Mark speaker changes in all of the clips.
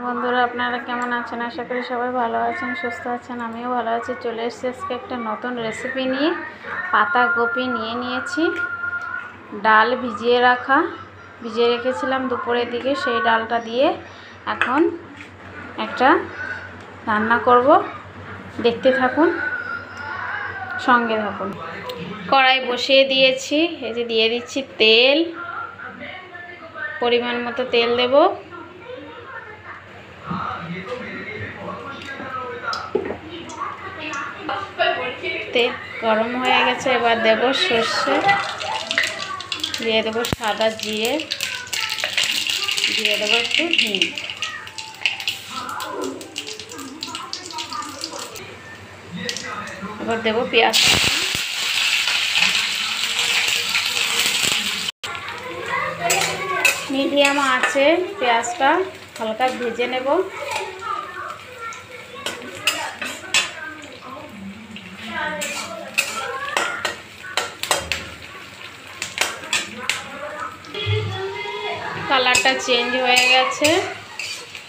Speaker 1: বন্ধুরা আপনারা কেমন আছেন? আশা করি সবাই ভালো আছেন, সুস্থ আছেন। আমিও ভালো আছি। চলে এসেছি আজকে একটা নতুন রেসিপি নিয়ে। পাতাকপি নিয়েছি, ডাল ভিজিয়ে রেখেছিলাম দুপুরের দিকে। সেই ডালটা দিয়ে এখন একটা রান্না করব। দেখতে থাকুন, সঙ্গে থাকুন। কড়াই বসিয়ে দিয়েছি, এই যে দিয়ে দিচ্ছি তেল। পরিমাণ মতো তেল দেব। তেল গরম হয়ে গেছে, এবার দেব সর্ষে, দিয়ে দেবো সাদা জিরে, দিয়ে দেবো একটু হিং। এবার দেবো পেঁয়াজ। মিডিয়াম আছে, পেঁয়াজটা হালকা ভেজে নেব। কালারটা চেঞ্জ হয়ে গেছে।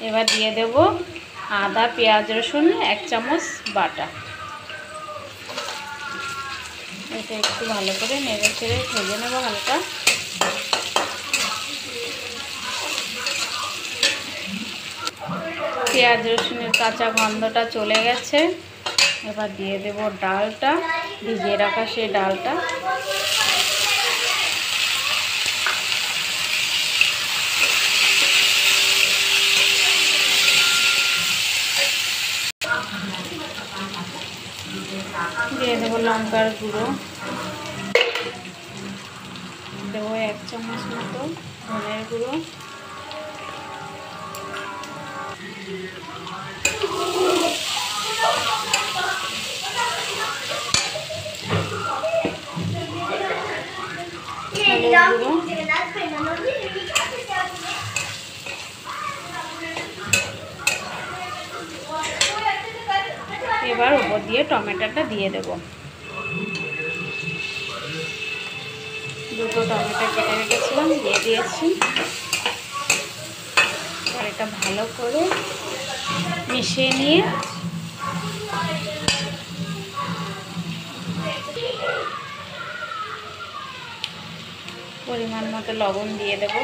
Speaker 1: এবার দিয়ে দেব আদা, পেঁয়াজ, রসুন 1 চামচ বাটা। এটা একটু ভালো করে নেড়ে চেড়ে ভেজে নেব হালকা। পেঁয়াজ রসুনের কাঁচা গন্ধটা চলে গেছে। এবার দিয়ে দেব ডালটা, ভিজিয়ে রাখা সেই ডালটা। দিয়ে দেবো লঙ্কার গুঁড়ো, দেবো 1 চামচ মতো ধনের গুঁড়ো, এবার উপর দিয়ে টমেটোটা দিয়ে দেব। দুটো টমেটো কেটে রেখেছিলাম, দিয়ে দিয়েছি। এবার এটা ভালো করে মিশিয়ে নিয়ে পরিমাণ মতো লবণ দিয়ে দেব।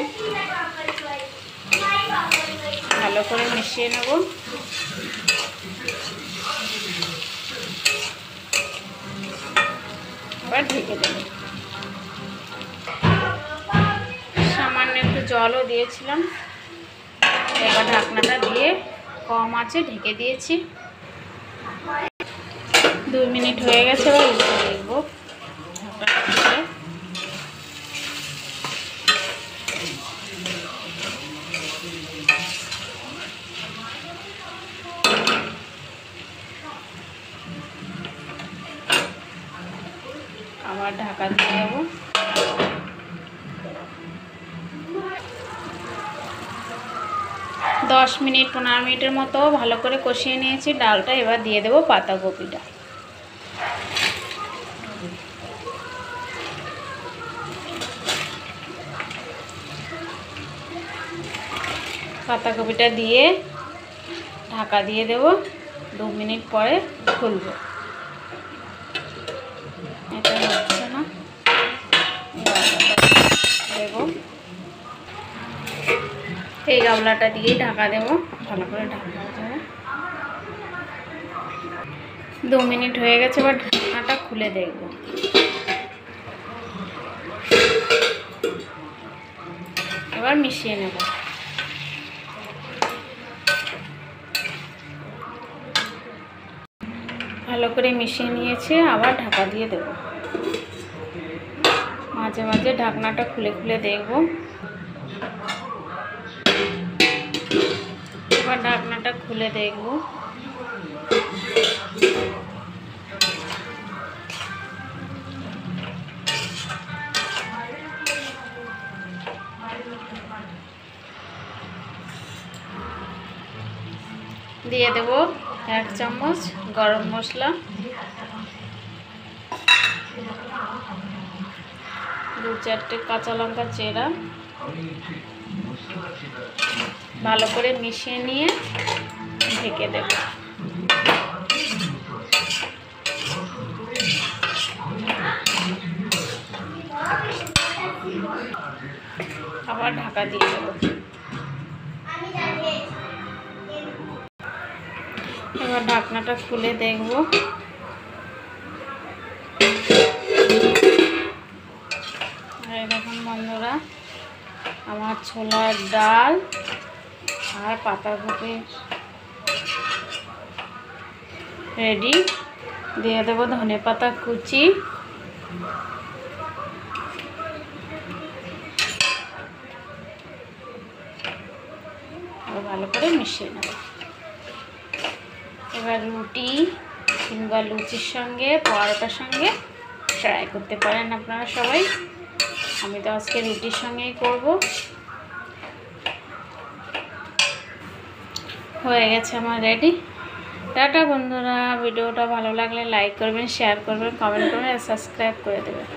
Speaker 1: ভালো করে মিশিয়ে নেব। এবার ঢেকে দেব। সামান্য একটু জলও দিয়েছিলাম। এবার ঢাকনাটা দিয়ে কম আঁচে ঢেকে দিয়েছি। 2 মিনিট হয়ে গেছে। এবার উল্টে দেখব। আবার ঢাকা দিয়ে দেবো। 10 মিনিট 15 মিনিটের মতো ভালো করে কষিয়ে নিয়েছি ডালটা। এবার দিয়ে দেবো পাতাকপিটা। পাতাকপিটা দিয়ে ঢাকা দিয়ে দেব। 2 মিনিট পরে খুলব। এটা হচ্ছে না, দেব এই গামলাটা দিয়েই ঢাকা দেব। ভালো করে ঢাকা দেবো। 2 মিনিট হয়ে গেছে। এবার ঢাকনাটা খুলে দেখব। এবার মিশিয়ে নেব। ভালো করে মিশিয়ে নিয়েছি। আবার ঢাকা দিয়ে দেব। মাঝে মাঝে ঢাকনাটা খুলে খুলে দেখব। এবার ঢাকনাটা খুলে দেখব। দিয়ে দেব 1 চামচ গরম মশলা, 2-4টে কাঁচা লঙ্কা চেরা, ভালো করে মিশিয়ে নিয়ে ঢেকে দেব। আবার ঢাকা দিয়ে দেবো। এবার ঢাকনাটা খুলে দেখব। এই দেখুন বন্ধুরা, আমার ছোলার ডাল আর পাতাকপি রেডি। দিয়ে দেবো ধনেপাতা কুচি, ভালো করে মিশিয়ে নেব। এবার রুটি কিংবা লুচির সঙ্গে, পরোটার সঙ্গে ট্রাই করতে পারেন আপনারা সবাই। আমি তো আজকে রুটির সঙ্গেই করব। হয়ে গেছে আমার রেডি। টাটা বন্ধুরা, ভিডিওটা ভালো লাগলে লাইক করবেন, শেয়ার করবেন, কমেন্ট করবেন আর সাবস্ক্রাইব করে দেবেন।